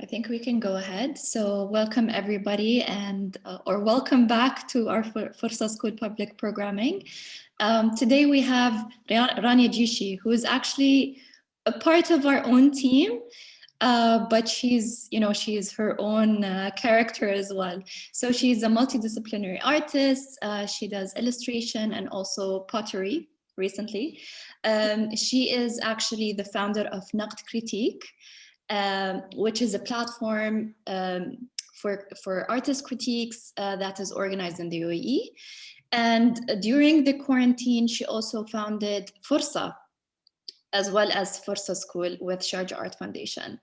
I think we can go ahead. So welcome everybody and or welcome back to our Forsa School public programming. Today we have Rania Jishi, who is actually a part of our own team, but she's her own character as well. So she's a multidisciplinary artist. She does illustration and also pottery recently. She is actually the founder of Naqd Critique, which is a platform for artist critiques that is organized in the UAE. And during the quarantine, she also founded Forsa, as well as Forsa School with Sharjah Art Foundation.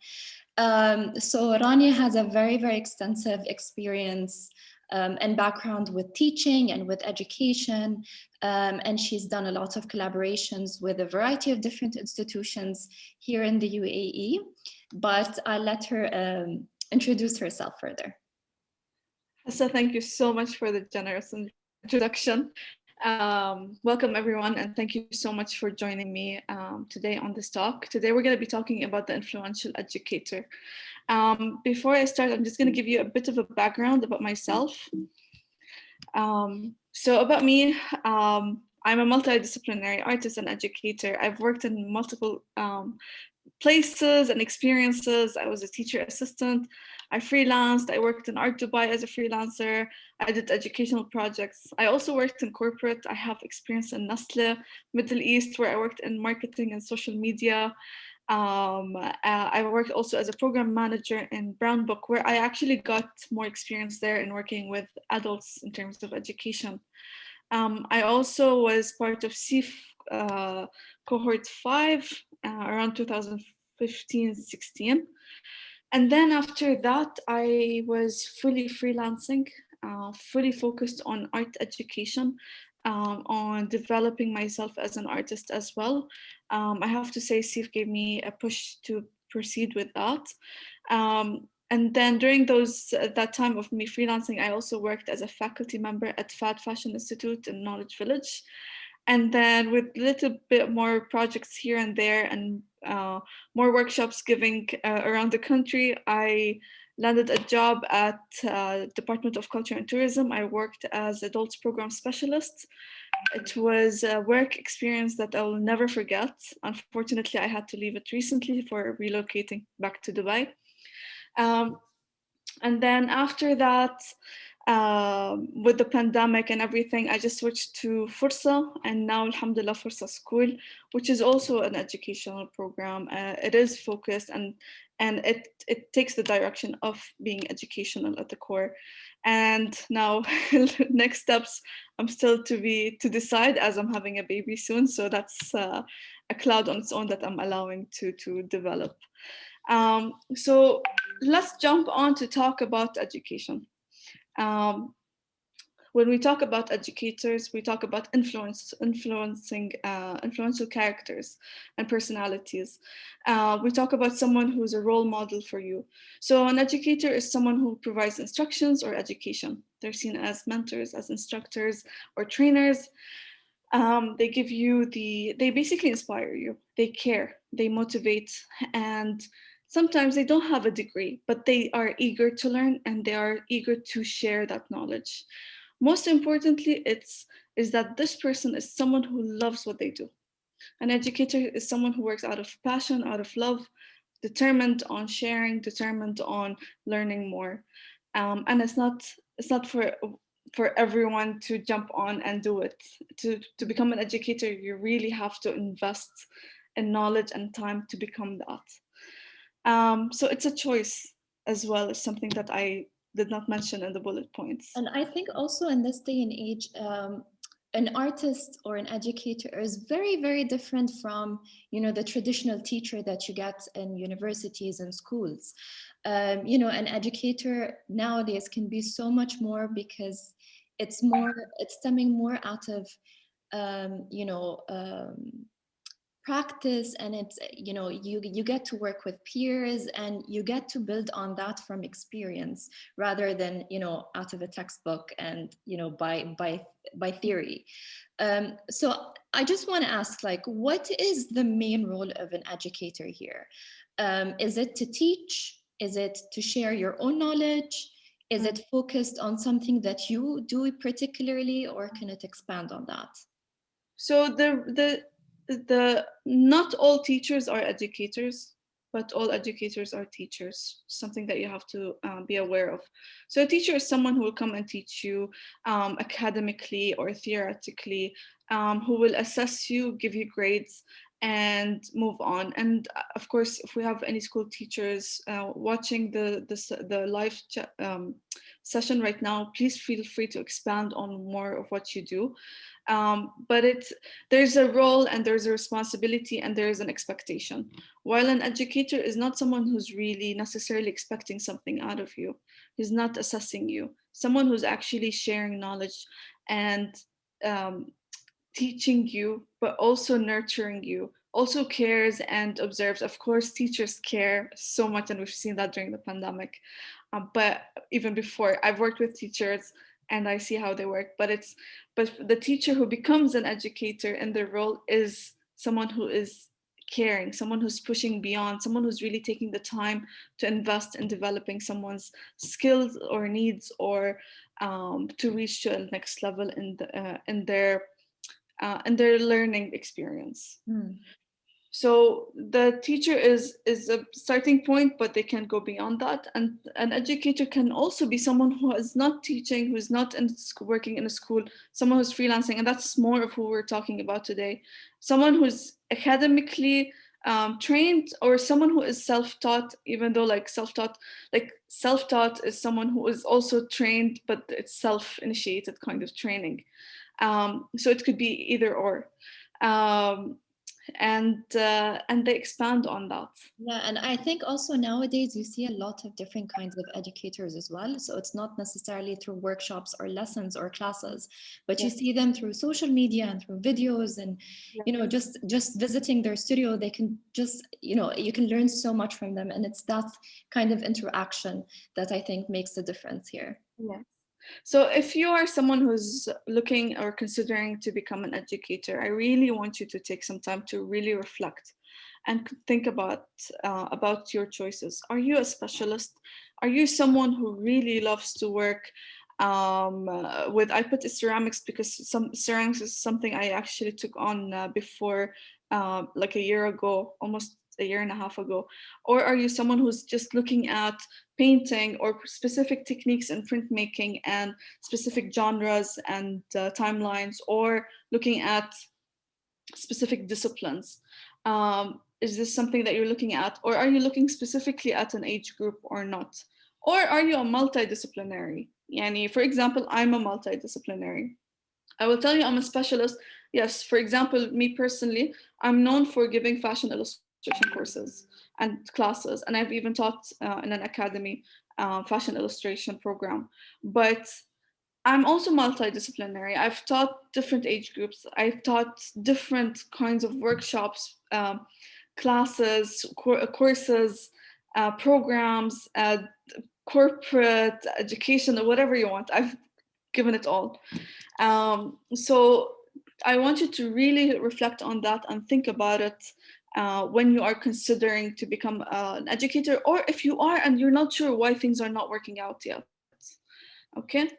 So Rania has a very, very extensive experience and background with teaching and with education. And she's done a lot of collaborations with a variety of different institutions here in the UAE. But I'll let her introduce herself further. So thank you so much for the generous introduction. Welcome everyone, and thank you so much for joining me today on this talk. Today we're going to be talking about the influential educator. Before I start, I'm just going to give you a bit of a background about myself. So about me, I'm a multidisciplinary artist and educator. I've worked in multiple places and experiences. I was a teacher assistant. I freelanced. I worked in Art Dubai as a freelancer. I did educational projects. I also worked in corporate. I have experience in Nestle, Middle East, where I worked in marketing and social media. I worked also as a program manager in Brown Book, where I actually got more experience there in working with adults in terms of education. I also was part of SIF cohort 5 around 2015-16. And then after that, I was fully freelancing, fully focused on art education, on developing myself as an artist as well. I have to say SIF gave me a push to proceed with that. And then during that time of me freelancing, I also worked as a faculty member at Fad Fashion Institute in Knowledge Village. And then with a little bit more projects here and there and more workshops giving around the country, I landed a job at Department of Culture and Tourism. I worked as adults program specialist. It was a work experience that I will never forget. Unfortunately, I had to leave it recently for relocating back to Dubai. And then after that, with the pandemic and everything, I just switched to Forsa, and now alhamdulillah Forsa School, which is also an educational program. It is focused and it takes the direction of being educational at the core. And now next steps, I'm still to decide, as I'm having a baby soon, so that's a cloud on its own that I'm allowing to develop. So let's jump on to talk about education. When we talk about educators, we talk about influencing influential characters and personalities. We talk about someone who's a role model for you. So an educator is someone who provides instructions or education. They're seen as mentors, as instructors or trainers. They give you they basically inspire you. They care, they motivate, and sometimes they don't have a degree, but they are eager to learn and they are eager to share that knowledge. Most importantly, is that this person is someone who loves what they do. An educator is someone who works out of passion, out of love, determined on sharing, determined on learning more. And it's not for everyone to jump on and do it. To become an educator, you really have to invest in knowledge and time to become that. So it's a choice as well as something that I did not mention in the bullet points. And I think also in this day and age, an artist or an educator is very, very different from, the traditional teacher that you get in universities and schools. An educator nowadays can be so much more because it's stemming more out of, practice, and it's you get to work with peers and you get to build on that from experience rather than out of a textbook and by theory. So I just want to ask, what is the main role of an educator here? Is it to teach, Is it to share your own knowledge? Is it focused on something that you do particularly, or can it expand on that? So the not all teachers are educators, but all educators are teachers. Something that you have to be aware of. So a teacher is someone who will come and teach you academically or theoretically, who will assess you, give you grades, and move on. And of course, if we have any school teachers watching the live session right now, please feel free to expand on more of what you do. But there's a role and there's a responsibility and there's an expectation. While an educator is not someone who's really necessarily expecting something out of you, he's not assessing you. Someone who's actually sharing knowledge and teaching you, but also nurturing you, also cares and observes. Of course, teachers care so much, and we've seen that during the pandemic. But even before, I've worked with teachers and I see how they work. But the teacher who becomes an educator in their role is someone who is caring, someone who's pushing beyond, someone who's really taking the time to invest in developing someone's skills or needs, or to reach to a next level in their learning experience. So the teacher is a starting point, but they can go beyond that. And an educator can also be someone who is not teaching, who's not working in a school, someone who's freelancing, and that's more of who we're talking about today. Someone who's academically trained, or someone who is self-taught, even though self-taught is someone who is also trained, but it's self-initiated kind of training. So it could be either or. And they expand on that. Yeah, and I think also nowadays you see a lot of different kinds of educators as well. So it's not necessarily through workshops or lessons or classes, but you see them through social media and through videos, and just visiting their studio, they can just, you can learn so much from them, and it's that kind of interaction that I think makes the difference here. Yes. So if you are someone who's looking or considering to become an educator, I really want you to take some time to really reflect and think about your choices. Are you a specialist? Are you someone who really loves to work with, I put ceramics because ceramics is something I actually took on before, like a year ago, almost a year and a half ago? Or are you someone who's just looking at painting or specific techniques in printmaking and specific genres and timelines, or looking at specific disciplines? Is this something that you're looking at, or are you looking specifically at an age group or not? Or are you a multidisciplinary? Yani, for example, I'm a multidisciplinary. I will tell you I'm a specialist. Yes, for example, me personally, I'm known for giving fashion illustration courses and classes, and I've even taught in an academy fashion illustration program. But I'm also multidisciplinary. I've taught different age groups. I've taught different kinds of workshops, classes, courses, programs, corporate education, or whatever you want. I've given it all. So I want you to really reflect on that and think about it when you are considering to become an educator, or if you are and you're not sure why things are not working out yet. Okay.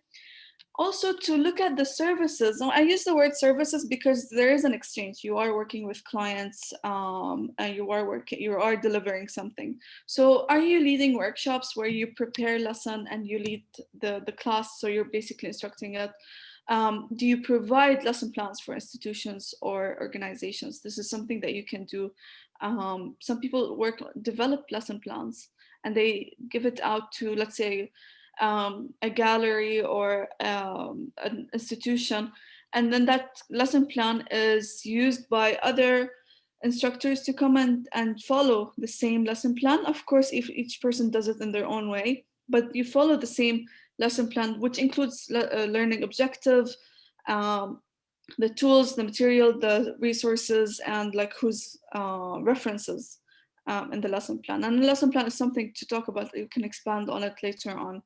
Also, to look at the services. Now, I use the word services because there is an exchange. You are working with clients, and you are delivering something. So are you leading workshops where you prepare lesson and you lead the class, so you're basically instructing it? Do you provide lesson plans for institutions or organizations? This is something that you can do. Some people develop lesson plans and they give it out to, let's say, a gallery or an institution, and then that lesson plan is used by other instructors to come and follow the same lesson plan. Of course, if each person does it in their own way, but you follow the same lesson plan, which includes learning objective, the tools, the material, the resources, and whose references in the lesson plan. And the lesson plan is something to talk about. You can expand on it later on.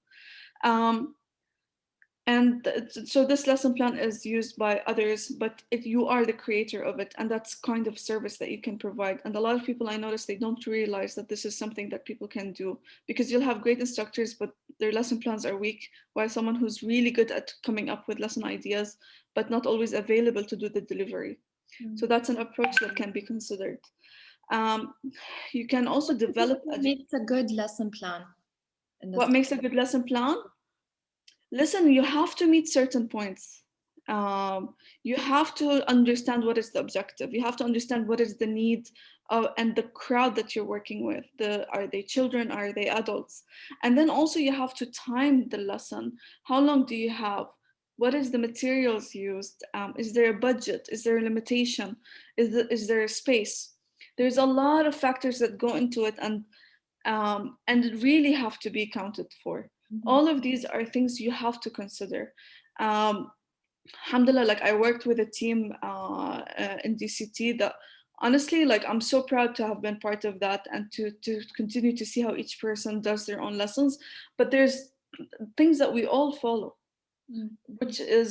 And so this lesson plan is used by others, but you are the creator of it, and that's kind of service that you can provide. And a lot of people I notice, they don't realize that this is something that people can do, because you'll have great instructors but their lesson plans are weak, while someone who's really good at coming up with lesson ideas but not always available to do the delivery. So that's an approach that can be considered. You can also develop what makes a good lesson plan in this what makes a good lesson plan. Listen, you have to meet certain points. You have to understand what is the objective. You have to understand what is the need and the crowd that you're working with. Are they children? Are they adults? And then also you have to time the lesson. How long do you have? What is the materials used? Is there a budget? Is there a limitation? Is there a space? There's a lot of factors that go into it, and really have to be accounted for. All of these are things you have to consider. Alhamdulillah, like I worked with a team in DCT that honestly, like I'm so proud to have been part of that, and to continue to see how each person does their own lessons. But there's things that we all follow, which is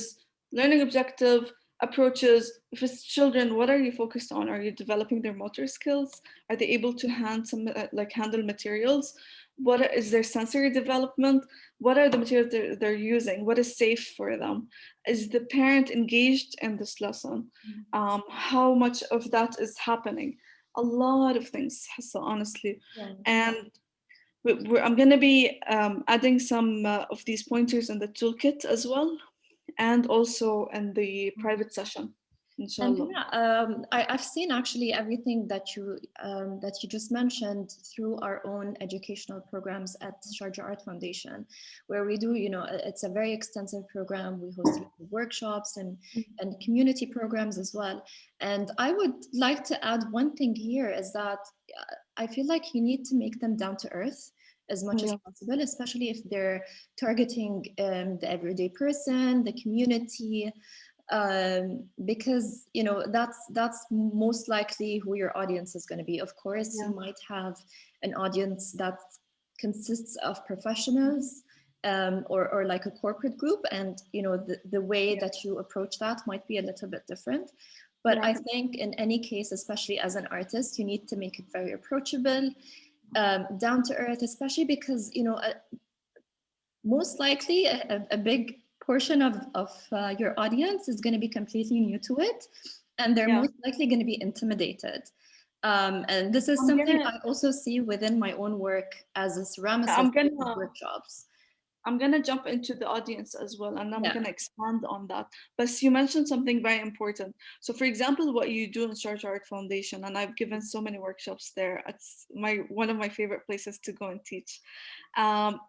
learning objective, approaches. If it's children, what are you focused on? Are you developing their motor skills? Are they able to handle materials? What is their sensory development? What are the materials they're using? What is safe for them? Is the parent engaged in this lesson? How much of that is happening? A lot of things, Hassa, honestly. And I'm going to be adding some of these pointers in the toolkit as well, and also in the private session, inshallah. And yeah, I've seen actually everything that you just mentioned through our own educational programs at Sharjah Art Foundation, where we do, it's a very extensive program. We host workshops and community programs as well. And I would like to add one thing here, is that I feel like you need to make them down to earth as much as possible, especially if they're targeting the everyday person, the community. Because that's most likely who your audience is going to be. Of course, you might have an audience that consists of professionals, or like a corporate group, and the way that you approach that might be a little bit different. But I think in any case, especially as an artist, you need to make it very approachable, down to earth, especially because most likely a big portion of your audience is going to be completely new to it, and they're most likely going to be intimidated. And this is something I also see within my own work as a ceramicist workshops. I'm going to jump into the audience as well, and I'm going to expand on that. But you mentioned something very important. So for example, what you do in Sharjah Art Foundation, and I've given so many workshops there, it's one of my favorite places to go and teach,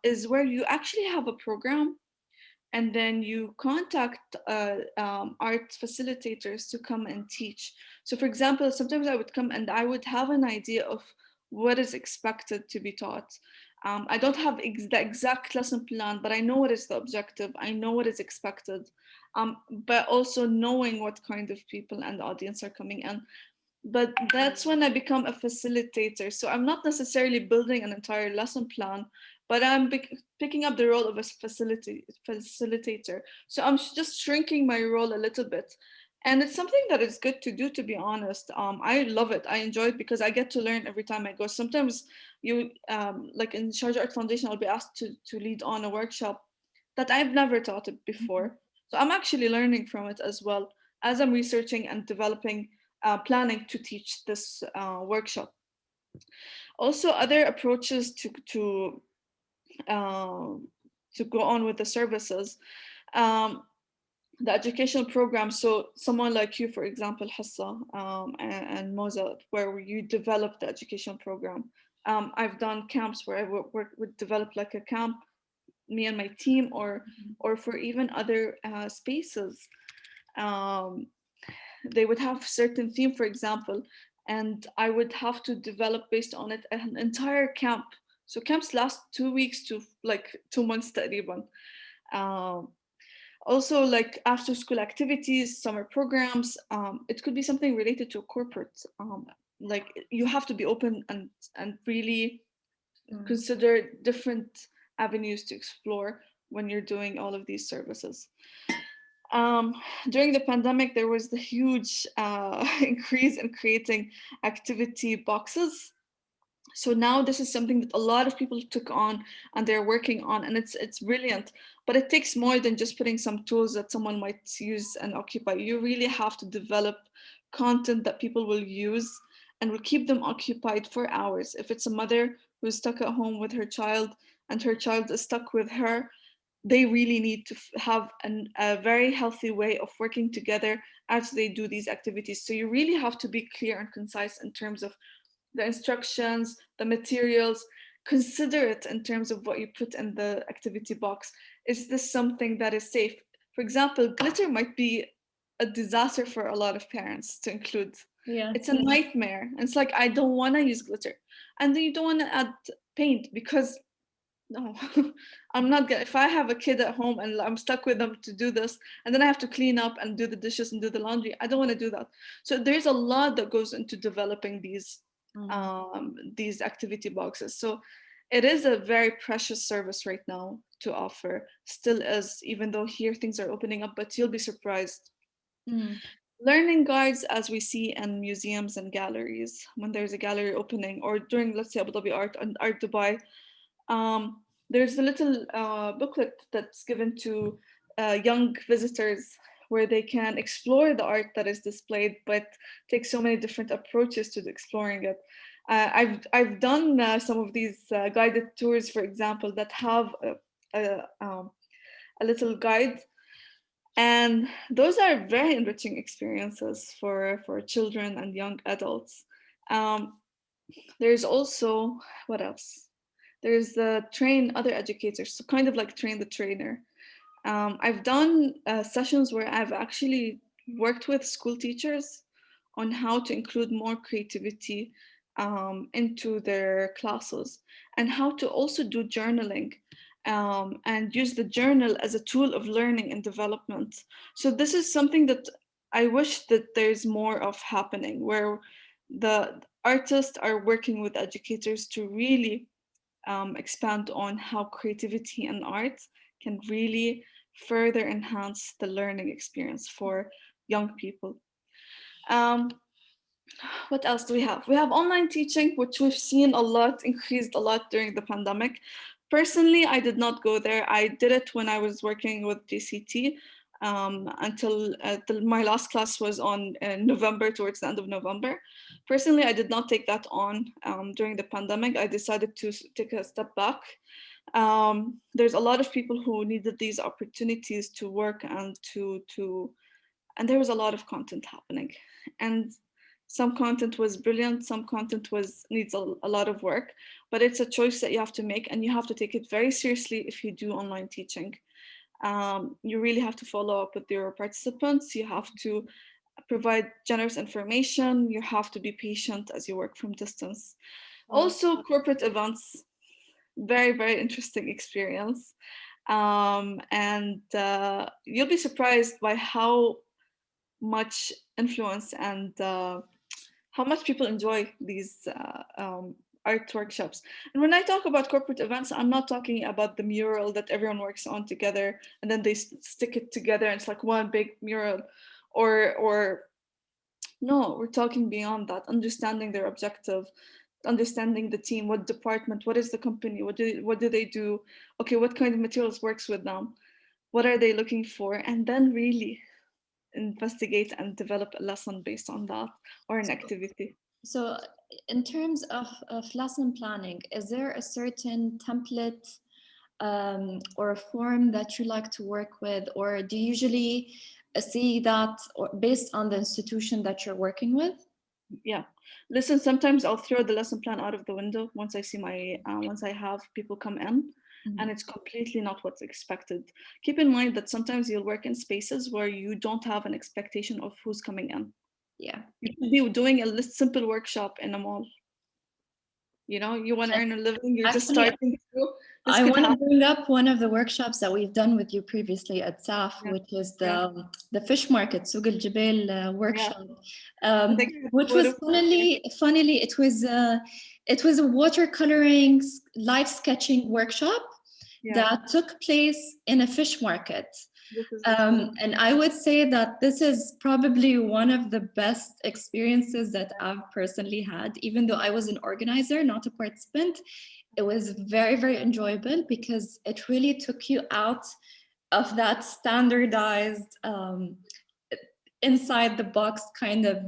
is where you actually have a program, and then you contact art facilitators to come and teach. So for example, sometimes I would come and I would have an idea of what is expected to be taught. I don't have the exact lesson plan, but I know what is the objective. I know what is expected, but also knowing what kind of people and audience are coming in. But that's when I become a facilitator. So I'm not necessarily building an entire lesson plan, but I'm picking up the role of a facilitator. So I'm just shrinking my role a little bit. And it's something that is good to do, to be honest. I love it. I enjoy it because I get to learn every time I go. Sometimes like in Sharjah Art Foundation, I'll be asked to lead on a workshop that I've never taught it before. So I'm actually learning from it as well as I'm researching and developing, planning to teach this workshop. Also, other approaches to go on with the services. The educational program, so someone like you, for example, Hassa, and Moza, where you develop the educational program. I've done camps where I would develop like a camp, me and my team, or for even other spaces. They would have certain theme, for example, and I would have to develop based on it an entire camp. So camps last 2 weeks to like 2 months تقريبا. Also, like after school activities, summer programs, it could be something related to a corporate. Like you have to be open and really consider different avenues to explore. when you're doing all of these services. During the pandemic, there was the huge increase in creating activity boxes. So now this is something that a lot of people took on and they're working on, and it's brilliant. But it takes more than just putting some tools that someone might use and occupy. You really have to develop content that people will use and will keep them occupied for hours. If it's a mother who's stuck at home with her child and her child is stuck with her, they really need to have a very healthy way of working together as they do these activities. So you really have to be clear and concise in terms of the instructions, the materials. Consider it in terms of what you put in the activity box. Is this something that is safe? For example, glitter might be a disaster for a lot of parents to include. Yeah. It's a nightmare. It's like, I don't want to use glitter. And then you don't want to add paint because no, I'm not gonna. If I have a kid at home and I'm stuck with them to do this, and then I have to clean up and do the dishes and do the laundry, I don't want to do that. So there's a lot that goes into developing these activity boxes. So it is a very precious service right now to offer. Still is, even though here things are opening up, but you'll be surprised. Learning guides, as we see in museums and galleries, when there's a gallery opening, or during, let's say, Abu Dhabi Art and Art Dubai. There's a little booklet that's given to young visitors where they can explore the art that is displayed, but take so many different approaches to exploring it. I've done some of these guided tours, for example, that have a little guide, and those are very enriching experiences for children and young adults. There's also, what else? There's the train other educators, so kind of like train the trainer. I've done sessions where I've actually worked with school teachers on how to include more creativity into their classes, and how to also do journaling and use the journal as a tool of learning and development. So this is something that I wish that there's more of happening, where the artists are working with educators to really expand on how creativity and art can really further enhance the learning experience for young people. What else do we have? We have online teaching, which we've seen a lot, increased a lot during the pandemic. Personally, I did not go there. I did it when I was working with GCT until my last class was on November, towards the end of November. Personally, I did not take that on during the pandemic. I decided to take a step back. There's a lot of people who needed these opportunities to work and and there was a lot of content happening. And some content was brilliant, some content needs a lot of work, but it's a choice that you have to make, and you have to take it very seriously if you do online teaching. You really have to follow up with your participants. You have to provide generous information. You have to be patient as you work from distance. Also, corporate events, very, very interesting experience. And you'll be surprised by how much influence and how much people enjoy these art workshops. And when I talk about corporate events, I'm not talking about the mural that everyone works on together and then they stick it together and it's like one big mural, or no, we're talking beyond that, understanding their objective, understanding the team, what department, what is the company, what do they do, okay, what kind of materials works with them, what are they looking for, and then really investigate and develop a lesson based on that, or an activity. So in terms of lesson planning, is there a certain template or a form that you like to work with, or do you usually see that based on the institution that you're working with? Yeah, listen, sometimes I'll throw the lesson plan out of the window once I see once I have people come in. And it's completely not what's expected. Keep in mind that sometimes you'll work in spaces where you don't have an expectation of who's coming in. Yeah. You could be doing a simple workshop in a mall. You know, you want to earn a living, you're just starting through. I want to bring up one of the workshops that we've done with you previously at SAF, which is the fish market, Souk al Jibel workshop, which was funnily, it was a watercoloring live sketching workshop. that took place in a fish market. And I would say that this is probably one of the best experiences that I've personally had, even though I was an organizer, not a participant. It was very, very enjoyable because it really took you out of that standardized inside the box kind of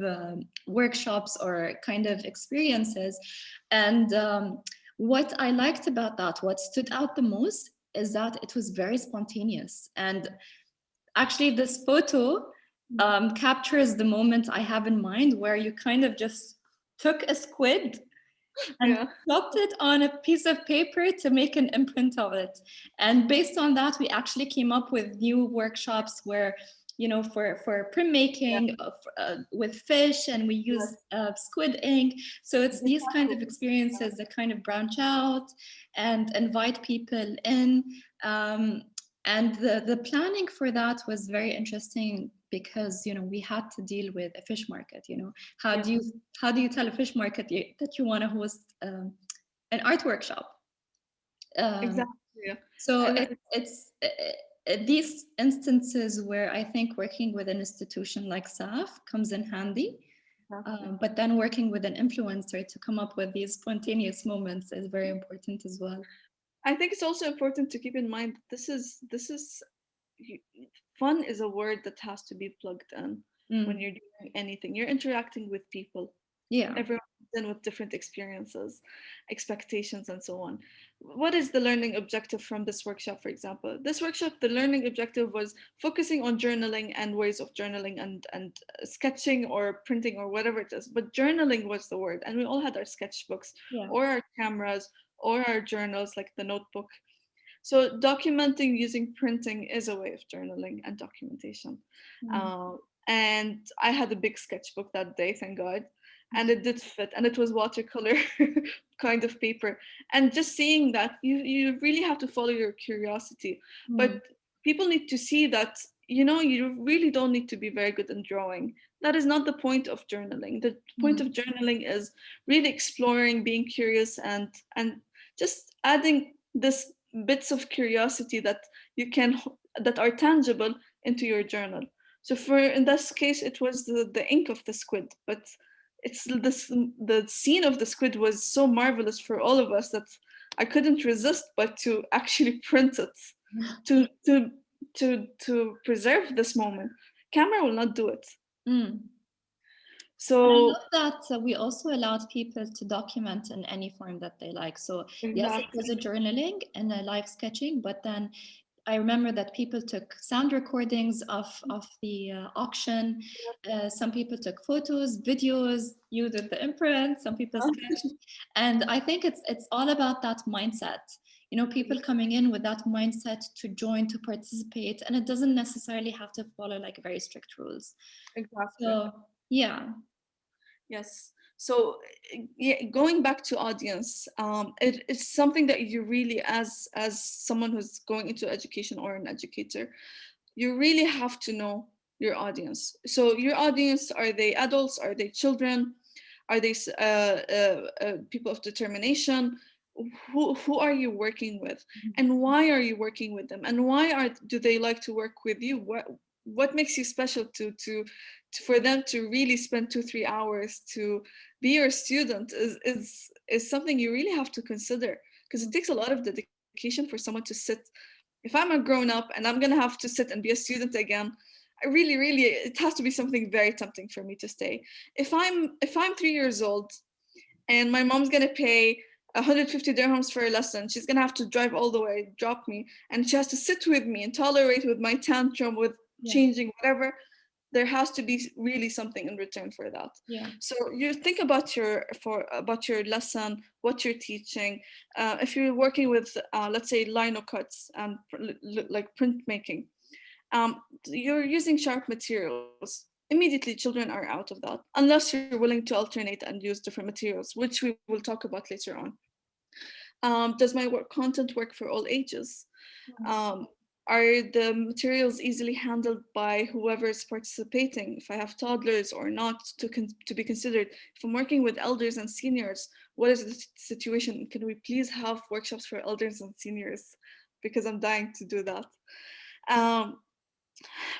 workshops or kind of experiences. And what I liked about that, what stood out the most, is that it was very spontaneous. And actually this photo captures the moment I have in mind, where you kind of just took a squid and dropped it on a piece of paper to make an imprint of it. And based on that, we actually came up with new workshops where, you know, for printmaking with fish, and we use squid ink. So it's these kind of experiences that kind of branch out and invite people in. And the planning for that was very interesting because, you know, we had to deal with a fish market. You know, how do you tell a fish market that you want to host an art workshop? Exactly. So it's these instances where I think working with an institution like SAF comes in handy. But then working with an influencer to come up with these spontaneous moments is very important as well. I think it's also important to keep in mind this is fun is a word that has to be plugged in when you're doing anything. You're interacting with people. Yeah. Everyone's in with different experiences, expectations, and so on. What is the learning objective from this workshop, for example? This workshop, the learning objective was focusing on journaling and ways of journaling and sketching or printing or whatever it is. But journaling was the word. And we all had our sketchbooks or our cameras or our journals, like the notebook. So documenting using printing is a way of journaling and documentation. And I had a big sketchbook that day, thank God. And it did fit, and it was watercolor kind of paper. And just seeing that, you really have to follow your curiosity. But people need to see that, you know, you really don't need to be very good in drawing. That is not the point of journaling. The point of journaling is really exploring, being curious, and just adding this bits of curiosity that that are tangible into your journal. So in this case, it was the ink of the squid, but the scene of the squid was so marvelous for all of us that I couldn't resist but to actually print it to preserve this moment. Camera will not do it. So I love that we also allowed people to document in any form that they like. So yes, it was a journaling and a live sketching, but then I remember that people took sound recordings of the auction. Some people took photos, videos, you did the imprint, some people sketched. And I think it's all about that mindset. You know, people coming in with that mindset to join, to participate, and it doesn't necessarily have to follow like very strict rules. Exactly. So, yeah. Yes. So going back to audience, it's something that you really, as someone who's going into education or an educator, you really have to know your audience. So your audience, are they adults? Are they children? Are they people of determination? Who are you working with, and why are you working with them, and why do they like to work with you? What makes you special to for them to really spend 2-3 hours to be your student is something you really have to consider, because it takes a lot of dedication for someone to sit. If I'm a grown up and I'm gonna have to sit and be a student again, I really it has to be something very tempting for me to stay. If I'm 3 years old and my mom's gonna pay 150 dirhams for a lesson, she's gonna have to drive all the way, drop me, and she has to sit with me and tolerate with my tantrum, with changing whatever. There has to be really something in return for that. So you think about your lesson, what you're teaching. If you're working with let's say lino cuts and like printmaking, you're using sharp materials. Immediately children are out of that, unless you're willing to alternate and use different materials, which we will talk about later on. Does my content work for all ages? Are the materials easily handled by whoever is participating? If I have toddlers or not to be considered. If I'm working with elders and seniors, what is the situation? Can we please have workshops for elders and seniors? because I'm dying to do that.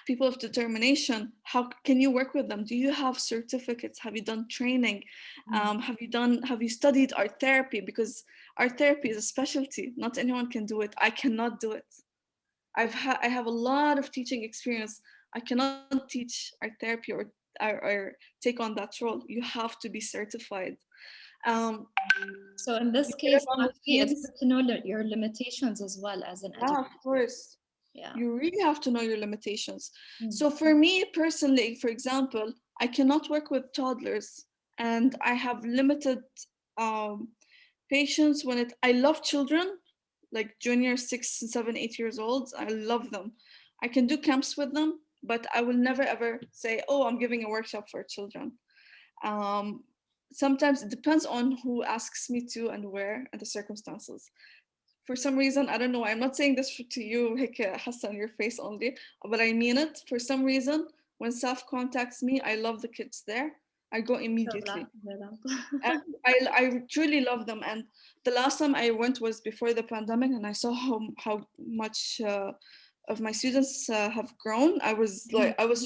People of determination, how can you work with them? Do you have certificates? Have you done training? Have you studied art therapy? Because art therapy is a specialty. Not anyone can do it. I cannot do it. I have a lot of teaching experience. I cannot teach art therapy or take on that role. You have to be certified. So in this case, actually, it's good to know your limitations as well as an educator. Of course. Yeah. You really have to know your limitations. So for me personally, for example, I cannot work with toddlers, and I have limited patience when I love children, like junior 6, 7, 8 years old. I love them. I can do camps with them, but I will never ever say, oh, I'm giving a workshop for children. Sometimes it depends on who asks me to and where and the circumstances. For some reason, I don't know, I'm not saying this to you, Hassa, on your face only, but I mean it. For some reason, when staff contacts me, I love the kids there. I go immediately. I truly love them. And the last time I went was before the pandemic, and I saw how much of my students have grown. I was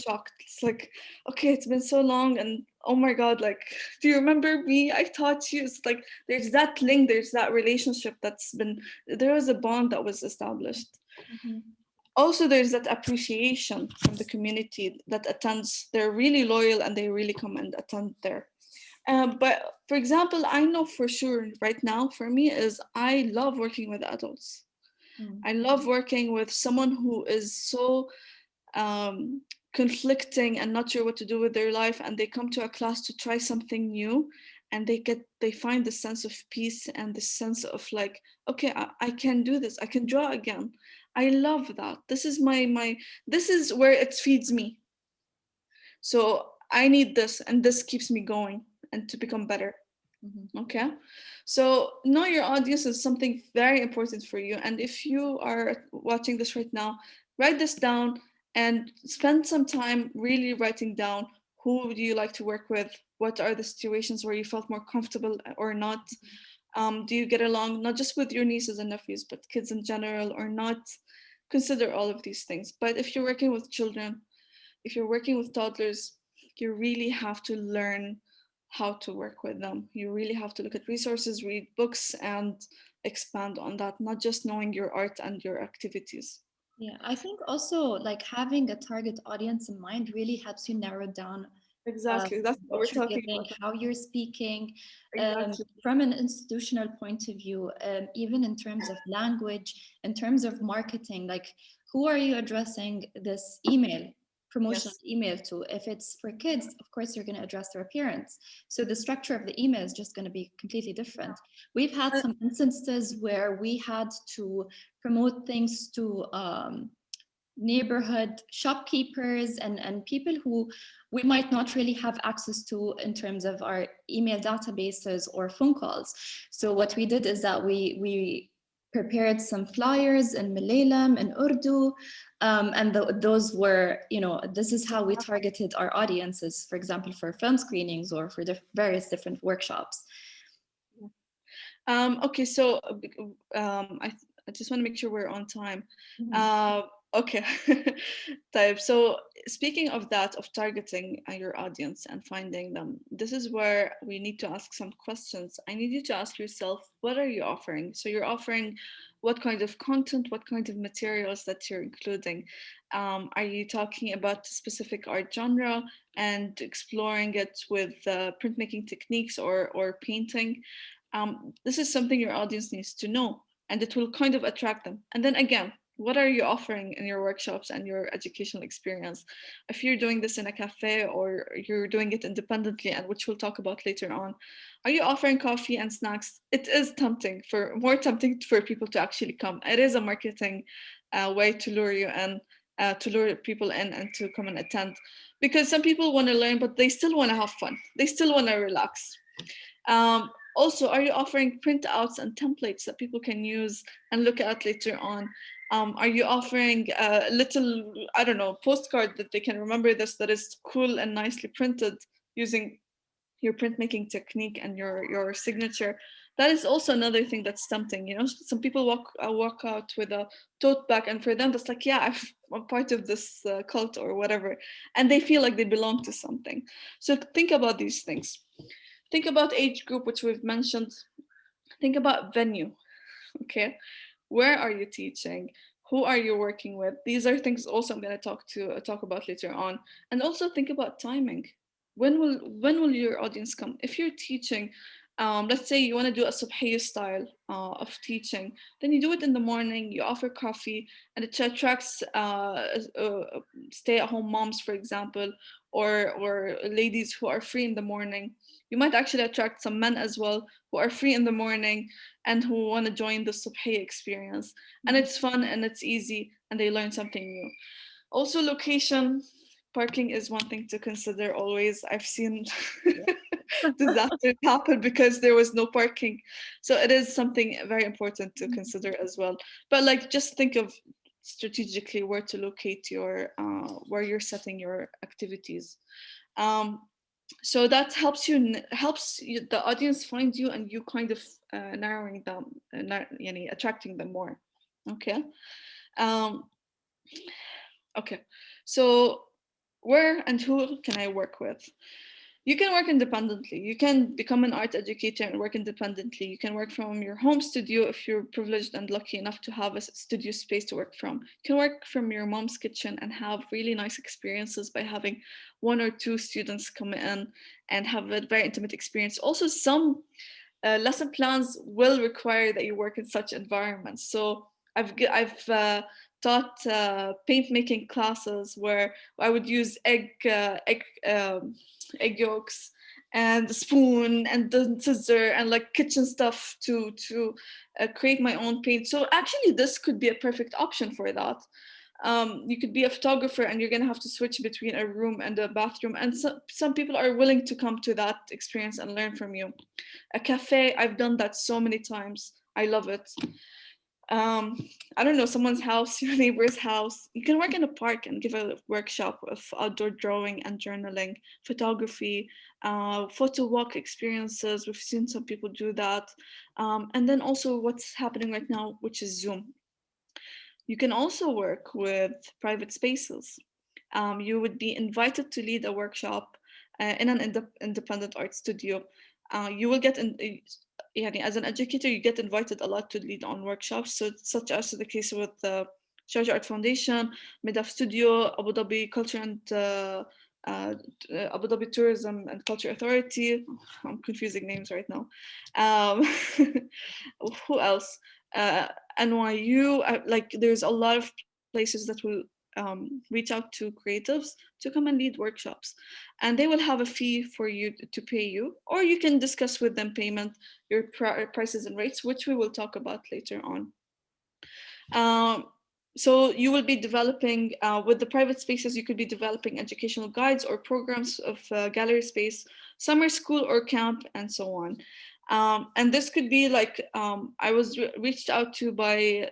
shocked. It's like, okay, it's been so long, and oh my God, like, do you remember me? I taught you. It's like there's that link, there's that relationship there was a bond that was established. Also, there's that appreciation from the community that attends. They're really loyal and they really come and attend there. But for example, I know for sure right now for me is I love working with adults. I love working with someone who is so conflicting and not sure what to do with their life, and they come to a class to try something new, and they find the sense of peace and the sense of like, okay, I can do this. I can draw again. I love that. This is this is where it feeds me. So I need this, and this keeps me going and to become better. Okay, so know your audience is something very important for you. And if you are watching this right now, write this down and spend some time really writing down who do you like to work with, what are the situations where you felt more comfortable or not. Do you get along not just with your nieces and nephews, but kids in general or not? Consider all of these things. But if you're working with children, if you're working with toddlers, you really have to learn how to work with them. You really have to look at resources, read books, and expand on that, not just knowing your art and your activities. Yeah, I think also like having a target audience in mind really helps you narrow down exactly that's what we're talking about. How you're speaking. Exactly. From an institutional point of view, even in terms of language, in terms of marketing, like who are you addressing this promotional email to? If it's for kids, of course you're going to address their parents, so the structure of the email is just going to be completely different. We've had some instances where we had to promote things to neighborhood shopkeepers and people who we might not really have access to in terms of our email databases or phone calls. So what we did is that we prepared some flyers in Malayalam and Urdu, and those were, this is how we targeted our audiences, for example, for film screenings or for various different workshops. Okay, so I just want to make sure we're on time. Okay. So speaking of that, of targeting your audience and finding them, this is where we need to ask some questions. I need you to ask yourself, what are you offering? So you're offering what kind of content, what kind of materials that you're including? Are you talking about specific art genre and exploring it with printmaking techniques or painting? This is something your audience needs to know, and it will kind of attract them. And then again, what are you offering in your workshops and your educational experience? If you're doing this in a cafe or you're doing it independently, and which we'll talk about later on, are you offering coffee and snacks? It is more tempting for people to actually come. It is a marketing way to lure you and to lure people in and to come and attend, because some people want to learn, but they still want to have fun. They still want to relax. Also, are you offering printouts and templates that people can use and look at later on? Are you offering a little, postcard that they can remember this, that is cool and nicely printed using your printmaking technique and your signature. That is also another thing that's tempting. You know, some people walk out with a tote bag, and for them that's like, yeah, I'm part of this cult or whatever, and they feel like they belong to something. So think about these things. Think about age group, which we've mentioned. Think about venue. Okay, where are you teaching? Who are you working with? These are things also I'm going to talk about later on. And also think about timing. When will your audience come? If you're teaching, let's say you want to do a subhiya style of teaching, then you do it in the morning. You offer coffee, and it attracts stay-at-home moms, for example, or ladies who are free in the morning. You might actually attract some men as well who are free in the morning and who want to join the subhiya experience. And it's fun and it's easy and they learn something new. Also, location. Parking is one thing to consider always. I've seen disasters happen because there was no parking. So it is something very important to consider as well. But like, just think of strategically where to locate your, where you're setting your activities. So that helps the audience find you, and you kind of narrowing them, attracting them more. Okay. Um, okay. So where and who can I work with? You can work independently. You can become an art educator and work independently. You can work from your home studio if you're privileged and lucky enough to have a studio space to work from. You can work from your mom's kitchen and have really nice experiences by having one or two students come in and have a very intimate experience. Also, some lesson plans will require that you work in such environments. So I've taught paint making classes where I would use egg yolks and the spoon and the scissor and like kitchen stuff to create my own paint. So actually, this could be a perfect option for that. You could be a photographer and you're gonna have to switch between a room and a bathroom, and some people are willing to come to that experience and learn from you. A cafe, I've done that so many times. I love it. I don't know, someone's house, your neighbor's house. You can work in a park and give a workshop of outdoor drawing and journaling, photography, photo walk experiences. We've seen some people do that. And then also what's happening right now, which is Zoom. You can also work with private spaces. You would be invited to lead a workshop in an independent art studio. You will get as an educator, you get invited a lot to lead on workshops, so such as the case with the Sharjah Art Foundation, Medaf Studio, Abu Dhabi Culture and Abu Dhabi Tourism and Culture Authority. I'm confusing names right now. Who else? NYU. Like, there's a lot of places that will reach out to creatives to come and lead workshops, and they will have a fee for you to pay you, or you can discuss with them payment, your prices and rates, which we will talk about later on. So you will be developing, with the private spaces, you could be developing educational guides or programs of gallery space, summer school or camp, and so on. And this could be like, I was reached out to by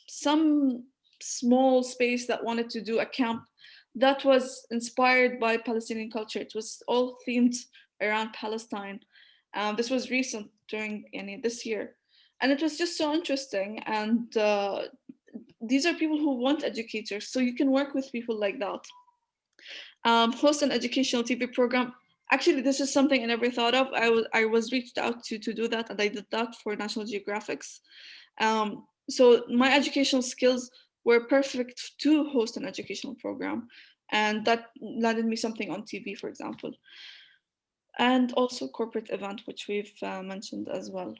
some small space that wanted to do a camp that was inspired by Palestinian culture. It was all themed around Palestine. This was recent during this year. And it was just so interesting. And these are people who want educators. So you can work with people like that. Host an educational TV program. Actually, this is something I never thought of. I was reached out to do that, and I did that for National Geographics. So my educational skills were perfect to host an educational program, and that landed me something on TV, for example. And also corporate event, which we've mentioned as well.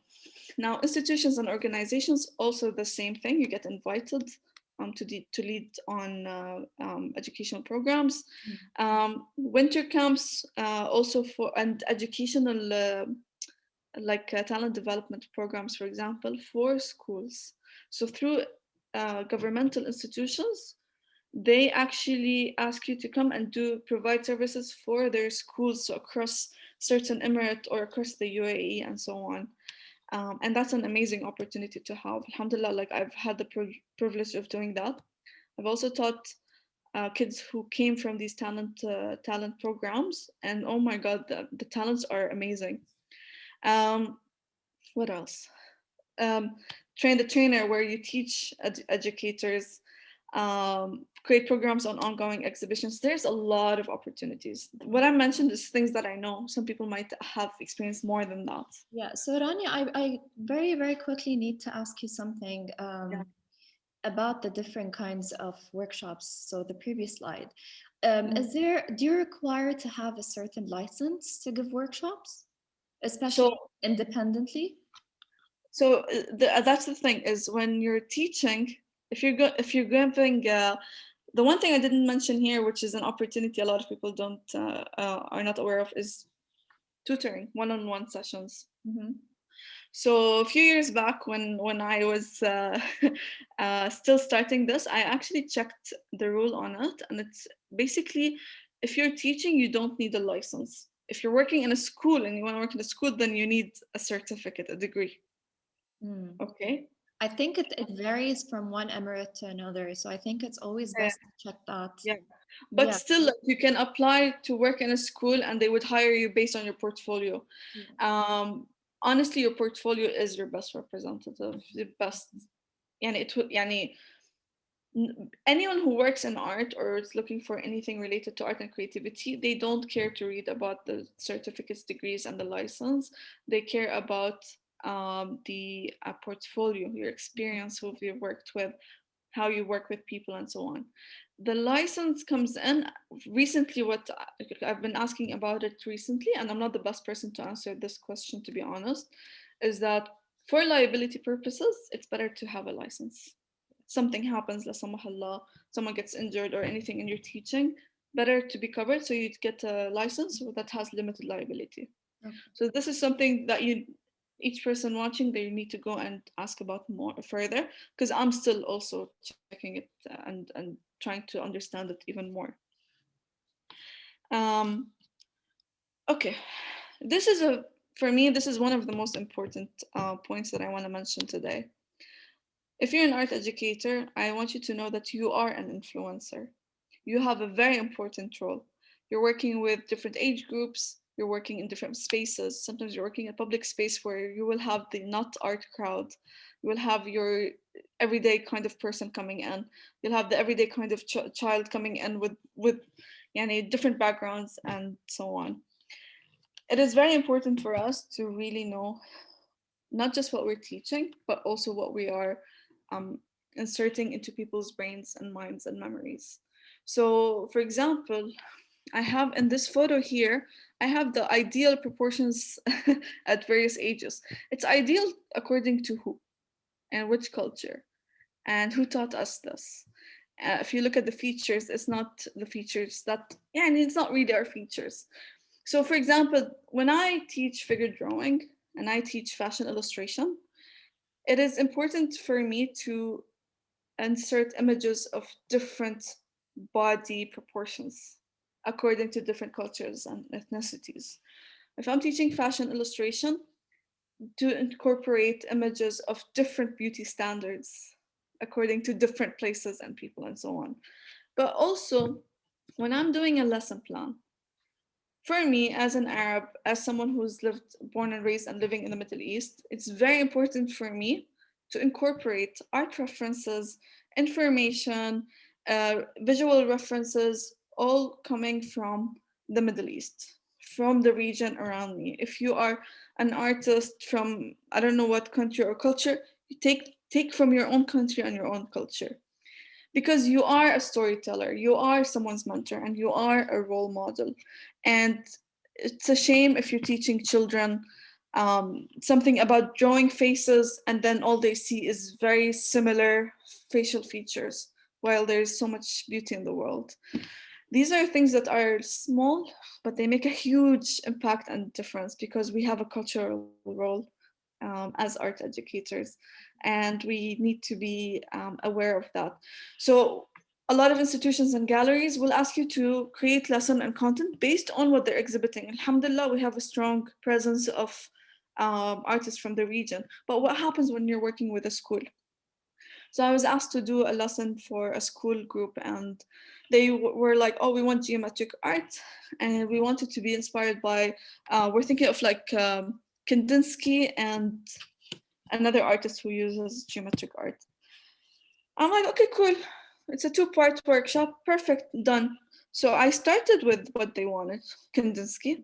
Now, institutions and organizations, also the same thing. You get invited to lead on educational programs, winter camps, also and educational talent development programs, for example, for schools. So through governmental institutions, they actually ask you to come and provide services for their schools, so across certain emirate or across the UAE and so on. And that's an amazing opportunity to have. Alhamdulillah, like I've had the privilege of doing that. I've also taught kids who came from these talent programs, and oh my God, the talents are amazing. What else? Train the trainer, where you teach educators, create programs on ongoing exhibitions. There's a lot of opportunities. What I mentioned is things that I know. Some people might have experienced more than that. Yeah, so Rania, I very, very quickly need to ask you something about the different kinds of workshops. So the previous slide, do you require to have a certain license to give workshops, especially independently? So that's the thing, is when you're teaching, if you're giving the one thing I didn't mention here, which is an opportunity a lot of people are not aware of, is tutoring, one-on-one sessions. So a few years back, when I was still starting this, I actually checked the rule on it, and it's basically, if you're teaching, you don't need a license. If you're working in a school and you want to work in a school, then you need a certificate, a degree. Okay. I think it varies from one emirate to another, so I think it's always best to check that. Yeah, but still, you can apply to work in a school, and they would hire you based on your portfolio. Honestly, your portfolio is your best representative, the best. And it would, anyone who works in art or is looking for anything related to art and creativity, they don't care to read about the certificates, degrees, and the license. They care about the portfolio, your experience, who you've worked with, how you work with people, and so on. The license comes in recently. What I've been asking about it recently, and I'm not the best person to answer this question, to be honest, is that for liability purposes, it's better to have a license. Something happens, la samahallah, someone gets injured or anything in your teaching, better to be covered, so you get a license that has limited liability. So this is something that each person watching, they need to go and ask about more further, because I'm still also checking it and trying to understand it even more. Okay, for me, this is one of the most important points that I want to mention today. If you're an art educator, I want you to know that you are an influencer. You have a very important role. You're working with different age groups, you're working in different spaces. Sometimes you're working in a public space where you will have the not art crowd. You will have your everyday kind of person coming in. You'll have the everyday kind of child coming in with different backgrounds and so on. It is very important for us to really know not just what we're teaching, but also what we are inserting into people's brains and minds and memories. So, for example, I have in this photo here, I have the ideal proportions at various ages. It's ideal according to who and which culture and who taught us this. If you look at the features, it's not the features that, it's not really our features. So for example, when I teach figure drawing and I teach fashion illustration, it is important for me to insert images of different body proportions according to different cultures and ethnicities. If I'm teaching fashion illustration, to incorporate images of different beauty standards according to different places and people and so on. But also, when I'm doing a lesson plan, for me as an Arab, as someone who's born and raised and living in the Middle East, it's very important for me to incorporate art references, information, visual references, all coming from the Middle East, from the region around me. If you are an artist from, I don't know what country or culture, you take from your own country and your own culture. Because you are a storyteller, you are someone's mentor, and you are a role model. And it's a shame if you're teaching children something about drawing faces and then all they see is very similar facial features, while there's so much beauty in the world. These are things that are small, but they make a huge impact and difference, because we have a cultural role as art educators, and we need to be aware of that. So a lot of institutions and galleries will ask you to create lesson and content based on what they're exhibiting. Alhamdulillah, we have a strong presence of artists from the region. But what happens when you're working with a school? So I was asked to do a lesson for a school group, and they were like, oh, we want geometric art, and we wanted to be inspired by, we're thinking of like Kandinsky and another artist who uses geometric art. I'm like, okay, cool. It's a 2-part workshop. Perfect, done. So I started with what they wanted, Kandinsky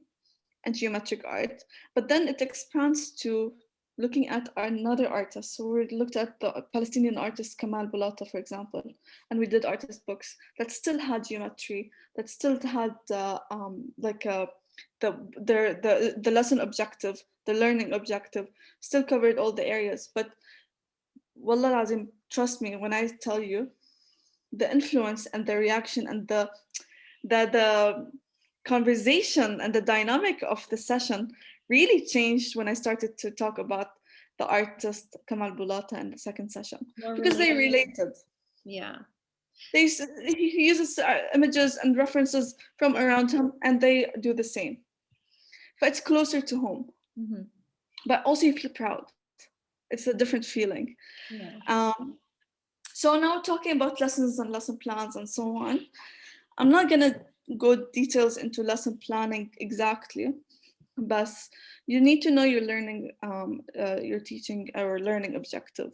and geometric art, but then it expands to looking at another artist. So we looked at the Palestinian artist Kamal Balata, for example, and we did artist books that still had geometry, that still had the lesson objective, the learning objective, still covered all the areas. But wallah lazim, trust me when I tell you, the influence and the reaction and the conversation and the dynamic of the session really changed when I started to talk about the artist Kamal Bulata in the second session, because they related. Yeah. He uses images and references from around him, and they do the same. But it's closer to home. Mm-hmm. But also you feel proud. It's a different feeling. Yeah. So now talking about lessons and lesson plans and so on, I'm not gonna go details into lesson planning exactly, but you need to know your learning, your teaching or learning objective,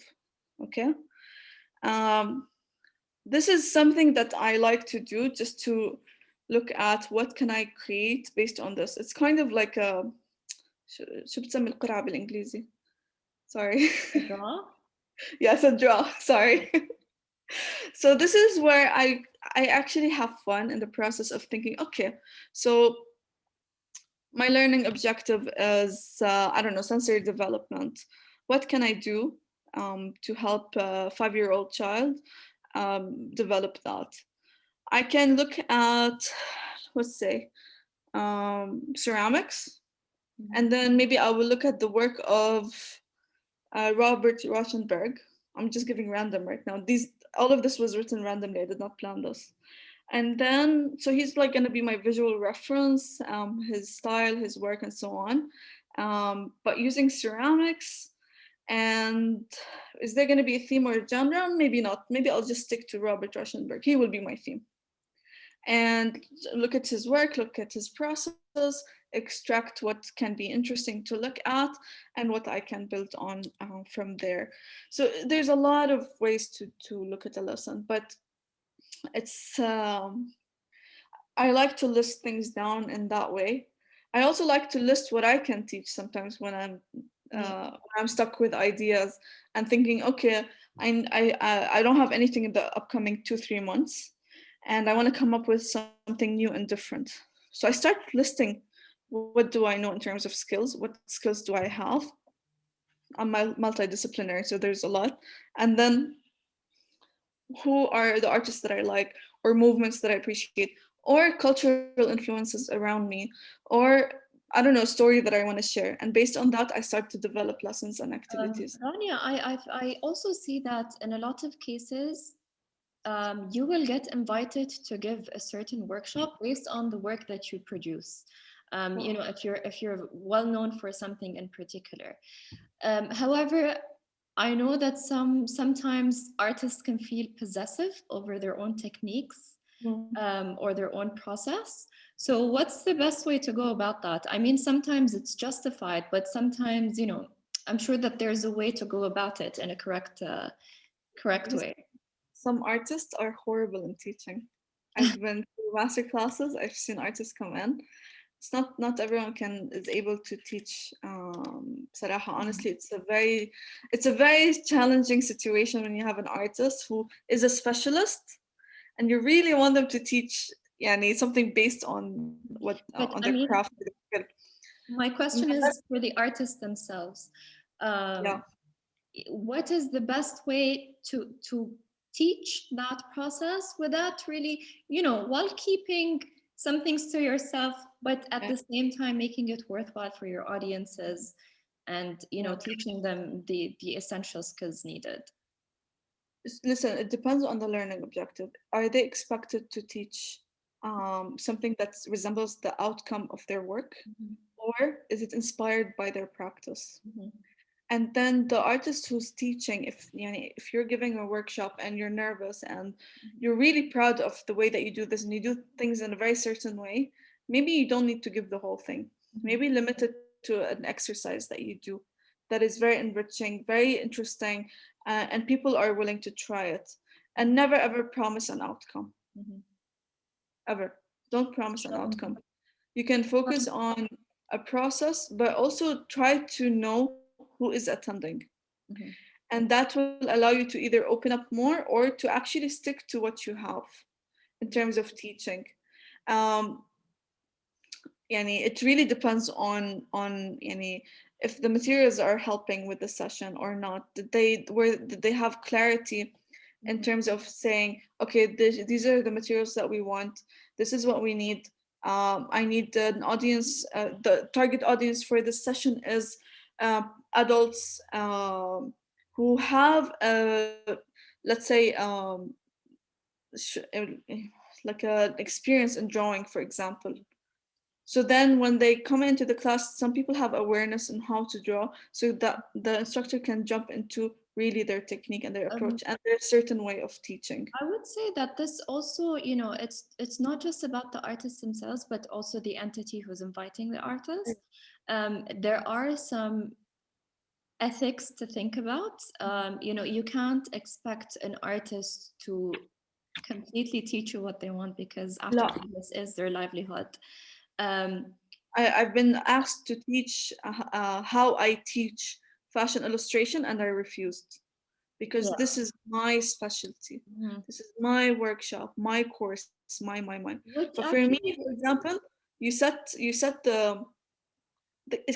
okay? This is something that I like to do, just to look at what can I create based on this. It's kind of like a شو بتسمي القرعة بالإنجليزي؟ Sorry. A draw? Yes, a draw. Sorry. So this is where I actually have fun in the process of thinking, okay, so my learning objective is, I don't know, sensory development. What can I do to help a 5-year-old child develop that? I can look at, let's say, ceramics, and then maybe I will look at the work of Robert Rauschenberg. I'm just giving random right now. All of this was written randomly. I did not plan this. And then, so he's like going to be my visual reference, his style, his work, and so on. But using ceramics, and is there going to be a theme or a genre? Maybe not. Maybe I'll just stick to Robert Rauschenberg. He will be my theme. And look at his work, look at his process, extract what can be interesting to look at, and what I can build on from there. So there's a lot of ways to look at a lesson, but it's I like to list things down in that way. I also like to list what I can teach sometimes when I'm stuck with ideas and thinking, okay, I don't have anything in the upcoming 2-3 months, and I want to come up with something new and different. So I start listing, what do I know in terms of skills? What skills do I have? I'm multidisciplinary, so there's a lot. And then who are the artists that I like, or movements that I appreciate, or cultural influences around me, or I don't know, a story that I want to share. And based on that, I start to develop lessons and activities. Rania, I also see that in a lot of cases, you will get invited to give a certain workshop based on the work that you produce. You know, if you're well known for something in particular. However, I know that sometimes artists can feel possessive over their own techniques or their own process. So what's the best way to go about that? I mean, sometimes it's justified, but sometimes, you know, I'm sure that there's a way to go about it in a correct way. Some artists are horrible in teaching. I've been to master classes, I've seen artists come in. It's not everyone is able to teach. صراحة, honestly, it's a very challenging situation when you have an artist who is a specialist, and you really want them to teach something based on what on their craft. My question is for the artists themselves. Yeah. What is the best way to teach that process without really, you know, while keeping some things to yourself, but at the same time making it worthwhile for your audiences, and, you know, teaching them the essential skills needed? Listen, it depends on the learning objective. Are they expected to teach something that resembles the outcome of their work, or is it inspired by their practice? And then the artist who's teaching, if you're giving a workshop and you're nervous and you're really proud of the way that you do this and you do things in a very certain way, maybe you don't need to give the whole thing. Maybe limit it to an exercise that you do that is very enriching, very interesting, and people are willing to try it. And never ever promise an outcome. Ever. Don't promise an outcome. You can focus on a process, but also try to know who is attending. And that will allow you to either open up more or to actually stick to what you have in terms of teaching. Um, it really depends on if the materials are helping with the session or not. Did they have clarity in terms of saying, okay, these are the materials that we want. This is what we need. I need an audience. The target audience for this session is adults who have, let's say, like an experience in drawing, for example. So then when they come into the class, some people have awareness on how to draw, so that the instructor can jump into really their technique and their approach and their certain way of teaching. I would say that this also, it's not just about the artists themselves, but also the entity who's inviting the artist. There are some ethics to think about. You can't expect an artist to completely teach you what they want, because after all, this is their livelihood. I've been asked to teach how I teach fashion illustration, and I refused because this is my specialty. This is my workshop, my course, my. But for me, for example, you set the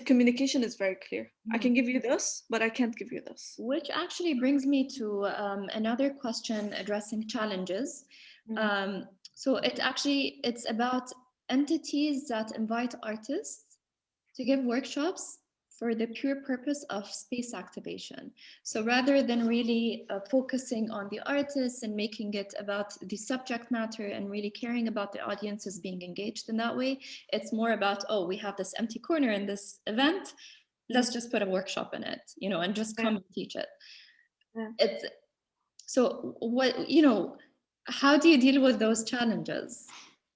communication is very clear. I can give you this, but I can't give you this. Which actually brings me to another question addressing challenges. So it's about entities that invite artists to give workshops for the pure purpose of space activation. So rather than really focusing on the artists and making it about the subject matter and really caring about the audiences being engaged in that way, it's more about, oh, we have this empty corner in this event, let's just put a workshop in it, and just come and teach it. It's so how do you deal with those challenges?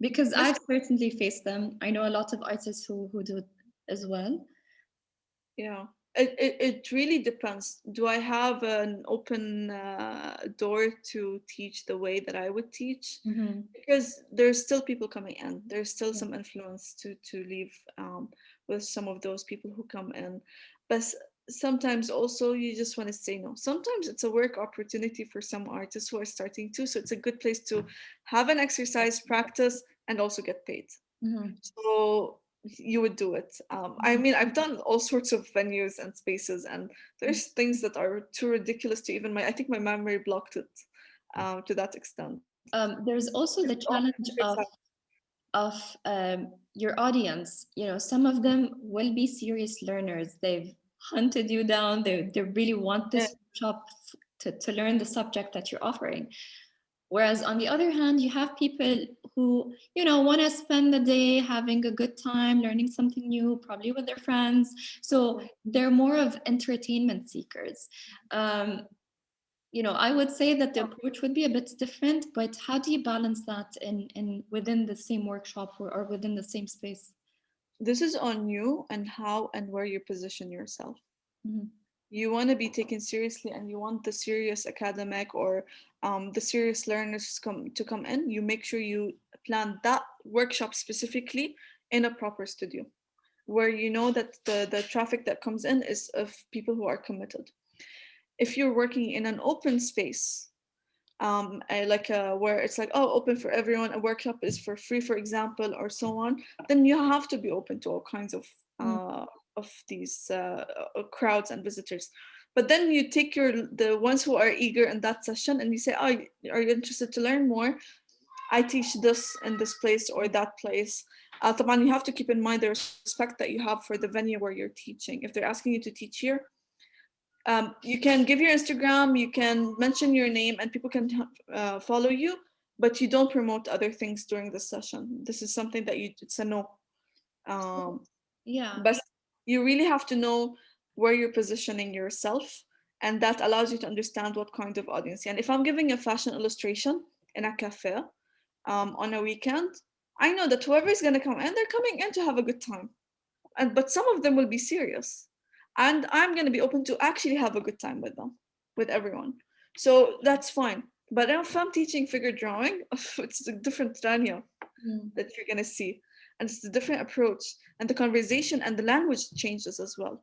Because I've certainly faced them. I know a lot of artists who do it as well. Yeah, it really depends. Do I have an open door to teach the way that I would teach? Because there's still people coming in. There's still some influence to leave with some of those people who come in. But sometimes also you just want to say no. Sometimes it's a work opportunity for some artists who are starting too. So it's a good place to have an exercise, practice, and also get paid. So you would do it. I mean, I've done all sorts of venues and spaces, and there's things that are too ridiculous to even I think my memory blocked it to that extent. There's also the challenge of your audience. Some of them will be serious learners. They've hunted you down. They really want this workshop to learn the subject that you're offering. Whereas on the other hand, you have people who, want to spend the day having a good time, learning something new, probably with their friends. So they're more of entertainment seekers. I would say that the approach would be a bit different, but how do you balance that in within the same workshop or within the same space? This is on you and how and where you position yourself. You want to be taken seriously and you want the serious academic or the serious learners to come in, you make sure you plan that workshop specifically in a proper studio where you know that the traffic that comes in is of people who are committed. If you're working in an open space, where it's like, oh, open for everyone, a workshop is for free, for example, or so on, then you have to be open to all kinds of these crowds and visitors. But then you take the ones who are eager in that session and you say, oh, are you interested to learn more? I teach this in this place or that place. طبعا you have to keep in mind the respect that you have for the venue where you're teaching. If they're asking you to teach here, you can give your Instagram, you can mention your name, and people can follow you, but you don't promote other things during the session. This is something that it's a no. But you really have to know where you're positioning yourself, and that allows you to understand what kind of audience. And if I'm giving a fashion illustration in a cafe on a weekend, I know that whoever is going to come in, they're coming in to have a good time. But some of them will be serious. And I'm going to be open to actually have a good time with them, with everyone. So that's fine. But if I'm teaching figure drawing, it's a different Rania that you're going to see. And it's a different approach. And the conversation and the language changes as well.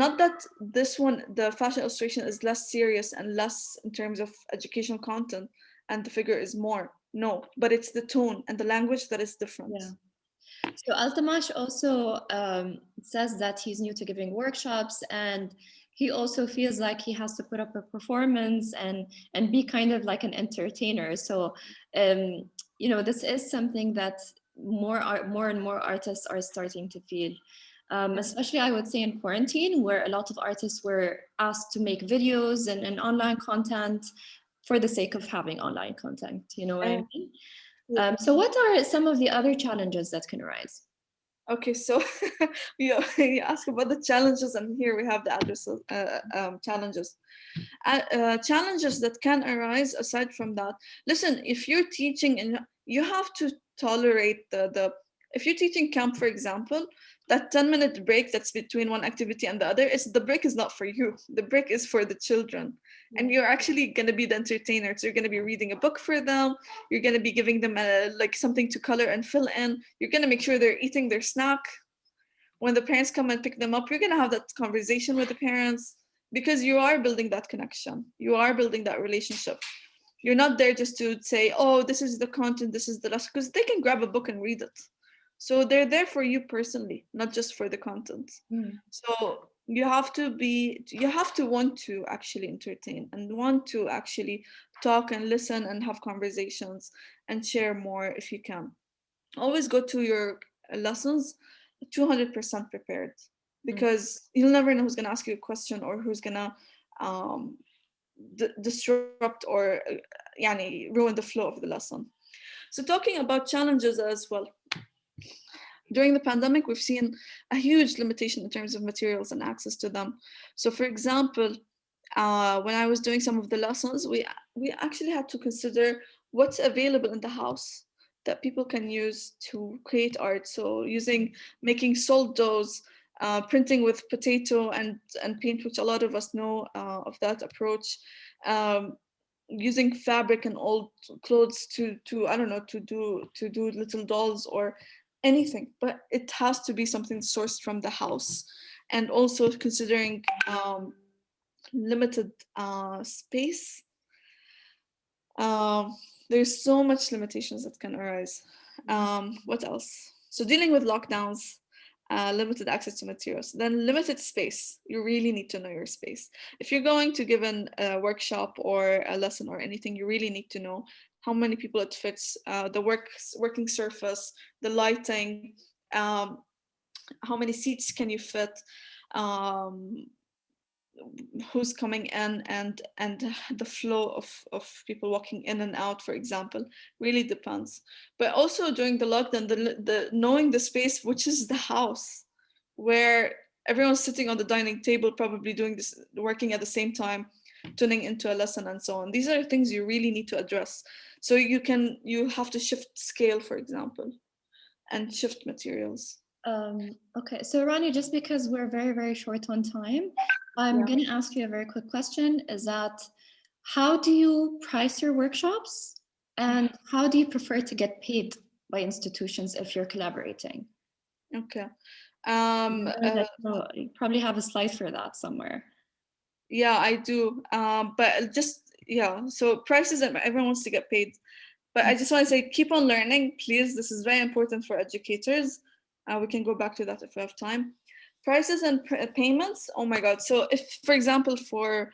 Not that this one, the fashion illustration, is less serious and less in terms of educational content, and the figure is more. No, but it's the tone and the language that is different. Yeah. So Altamash also says that he's new to giving workshops, and he also feels like he has to put up a performance and be kind of like an entertainer. So you know, this is something that more and more artists are starting to feel. Especially I would say in quarantine, where a lot of artists were asked to make videos and online content for the sake of having online content, you know what I mean? So what are some of the other challenges that can arise? Okay, so you ask about the challenges, and here we have the addresses, challenges. Challenges that can arise aside from that. Listen, if you're teaching, and you have to tolerate the if you're teaching camp, for example, that 10-minute break that's between one activity and the other, the break is not for you. The break is for the children. And you're actually going to be the entertainer. So you're going to be reading a book for them. You're going to be giving them like something to color and fill in. You're going to make sure they're eating their snack. When the parents come and pick them up, you're going to have that conversation with the parents, because you are building that connection. You are building that relationship. You're not there just to say, oh, this is the content, this is the lesson, because they can grab a book and read it. So they're there for you personally, not just for the content. So you have to want to actually entertain and want to actually talk and listen and have conversations and share more if you can. Always go to your lessons 200% prepared, because you'll never know who's going to ask you a question, or who's going to disrupt or ruin the flow of the lesson. So talking about challenges as well. During the pandemic, we've seen a huge limitation in terms of materials and access to them. So for example, when I was doing some of the lessons, we actually had to consider what's available in the house that people can use to create art. So making salt doughs, printing with potato and paint, which a lot of us know of that approach. Using fabric and old clothes to I don't know, to do little dolls or anything, but it has to be something sourced from the house. And also considering limited space. There's so much limitations that can arise. What else? So dealing with lockdowns, limited access to materials, then limited space. You really need to know your space. If you're going to give a workshop or a lesson or anything, you really need to know how many people it fits, the working surface, the lighting, how many seats can you fit, who's coming in, and the flow of people walking in and out, for example, really depends. But also during the lockdown, the knowing the space, which is the house, where everyone's sitting on the dining table, probably doing this, working at the same time, tuning into a lesson and so on. These are things you really need to address. So you have to shift scale, for example, and shift materials. Okay, so Rani, just because we're very, very short on time, I'm going to ask you a very quick question. Is that, how do you price your workshops, and how do you prefer to get paid by institutions if you're collaborating? Okay. You probably have a slide for that somewhere. Yeah, I do. But just, so prices, everyone wants to get paid. But I just want to say, keep on learning, please. This is very important for educators. We can go back to that if we have time. Prices and payments, oh my God. So if, for example, for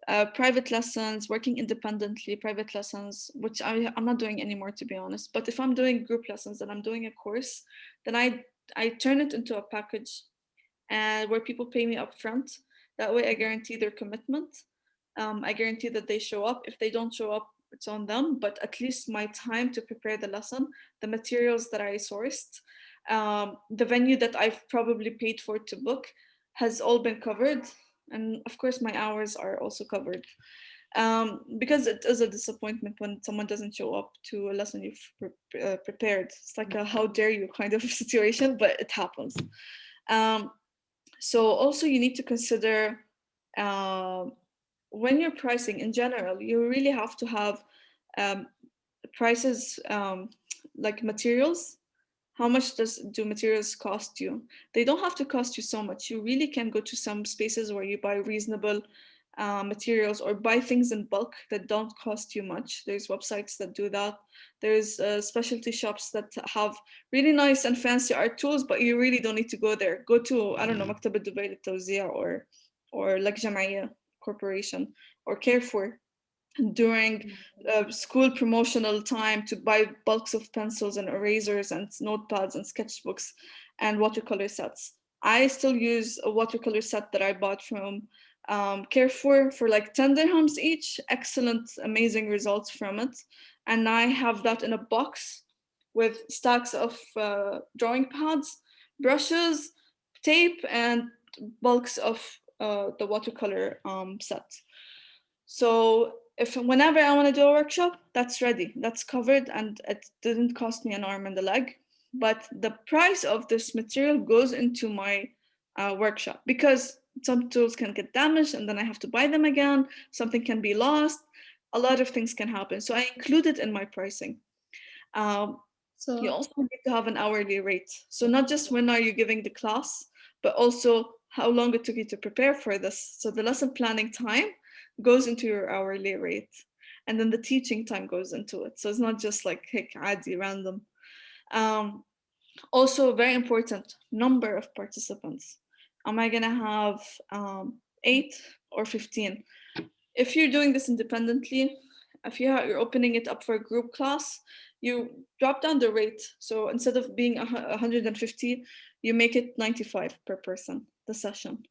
private lessons, working independently, private lessons, which I'm not doing anymore, to be honest. But if I'm doing group lessons and I'm doing a course, then I turn it into a package, and where people pay me upfront. That way I guarantee their commitment. I guarantee that they show up. If they don't show up, it's on them, but at least my time to prepare the lesson, the materials that I sourced, the venue that I've probably paid for to book, has all been covered. And of course, my hours are also covered. Because it is a disappointment when someone doesn't show up to a lesson you've prepared. It's like a how dare you kind of situation, but it happens. So also you need to consider when you're pricing in general, you really have to have prices like materials. How much do materials cost you? They don't have to cost you so much. You really can go to some spaces where you buy reasonable materials or buy things in bulk that don't cost you much. There's websites that do that. There's specialty shops that have really nice and fancy art tools, but you really don't need to go there. Go to, I don't know, مكتبة دبي للتوزيع or like جمعية corporation or Carrefour during school promotional time to buy bulks of pencils and erasers and notepads and sketchbooks and watercolor sets. I still use a watercolor set that I bought from Carrefour for like 10 dirhams each. Excellent, amazing results from it. And I have that in a box with stacks of drawing pads, brushes, tape, and bulks of the watercolor set. So if whenever I want to do a workshop, that's ready, that's covered, and it didn't cost me an arm and a leg. But the price of this material goes into my workshop, because some tools can get damaged and then I have to buy them again. Something can be lost. A lot of things can happen. So I include it in my pricing. So you also need to have an hourly rate. So not just when are you giving the class, but also how long it took you to prepare for this. So the lesson planning time goes into your hourly rate, and then the teaching time goes into it. So it's not just like hey, عادي, random. Also very important, number of participants. Am I gonna have 8 or 15? If you're doing this independently, if you're opening it up for a group class, you drop down the rate. So instead of being 150, you make it 95 per person, the session.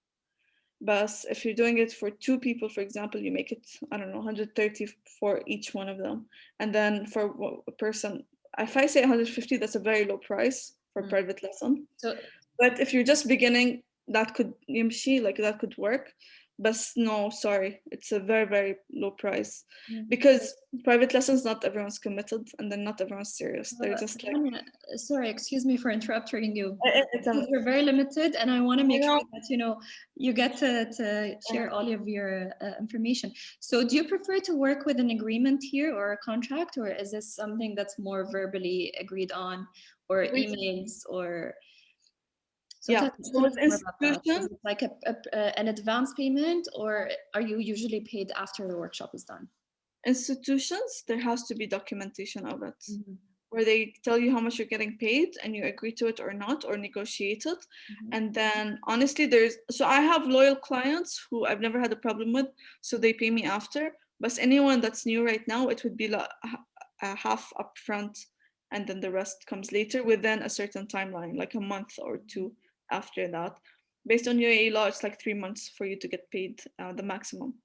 But if you're doing it for 2 people, for example, you make it, I don't know, 130 for each one of them. And then for a person, if I say 150, that's a very low price for private lesson. So, but if you're just beginning, that could يمشي, like that could work. But no, sorry, it's a very, very low price. Because private lessons, not everyone's committed, and then not everyone's serious. They're just like... Sorry, excuse me for interrupting you. We're very limited, and I want to make sure that you get to share all of your information. So do you prefer to work with an agreement here or a contract, or is this something that's more verbally agreed on, or emails, or... So with institutions, is it like an advance payment, or are you usually paid after the workshop is done? Institutions, there has to be documentation of it, where they tell you how much you're getting paid and you agree to it or not, or negotiate it. And then honestly, so I have loyal clients who I've never had a problem with, so they pay me after. But anyone that's new right now, it would be like a half upfront, and then the rest comes later within a certain timeline, like a month or 2 after that. Based on UAE law, it's like 3 months for you to get paid the maximum.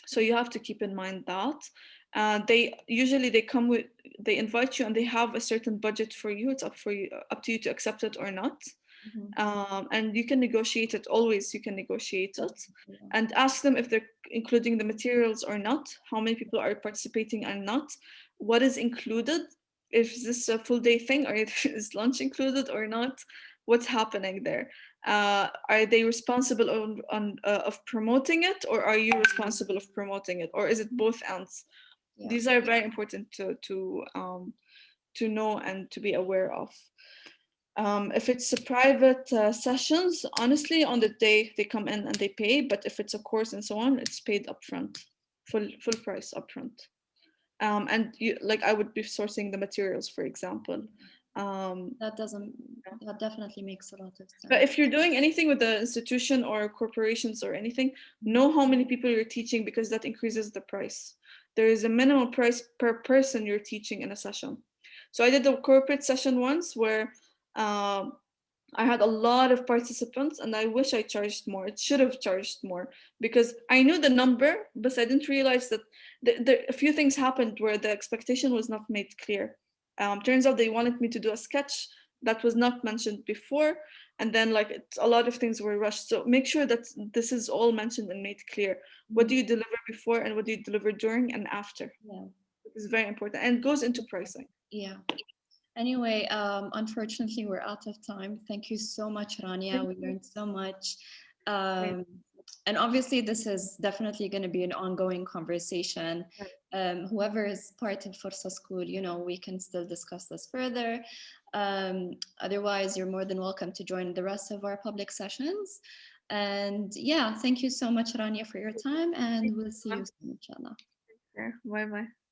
So you have to keep in mind that they invite you and they have a certain budget for you. It's up to you to accept it or not. And you can negotiate it. Always you can negotiate it, and ask them if they're including the materials or not, how many people are participating and not, what is included, if this is a full day thing, or is lunch included or not, what's happening there. Are they responsible of promoting it, or are you responsible of promoting it, or is it both ends? These are very important to know and to be aware of. If it's a private sessions, honestly, on the day they come in and they pay. But if it's a course and so on, it's paid upfront, full price upfront. And I would be sourcing the materials, for example. That definitely makes a lot of sense. But if you're doing anything with the institution or corporations or anything, know how many people you're teaching, because that increases the price. There is a minimum price per person you're teaching in a session. So I did a corporate session once where I had a lot of participants, and I wish I charged more. It should have charged more, because I knew the number, but I didn't realize that a few things happened where the expectation was not made clear. Turns out they wanted me to do a sketch that was not mentioned before, and then like a lot of things were rushed. So make sure that this is all mentioned and made clear. What do you deliver before and what do you deliver during and after? Yeah. It's very important, and it goes into pricing. Yeah. Anyway, unfortunately, we're out of time. Thank you so much, Rania. We learned so much. And obviously, this is definitely going to be an ongoing conversation. Whoever is part of Forsa School, you know, we can still discuss this further. Otherwise, you're more than welcome to join the rest of our public sessions. And yeah, thank you so much, Rania, for your time. And we'll see you soon, inshallah. Bye-bye.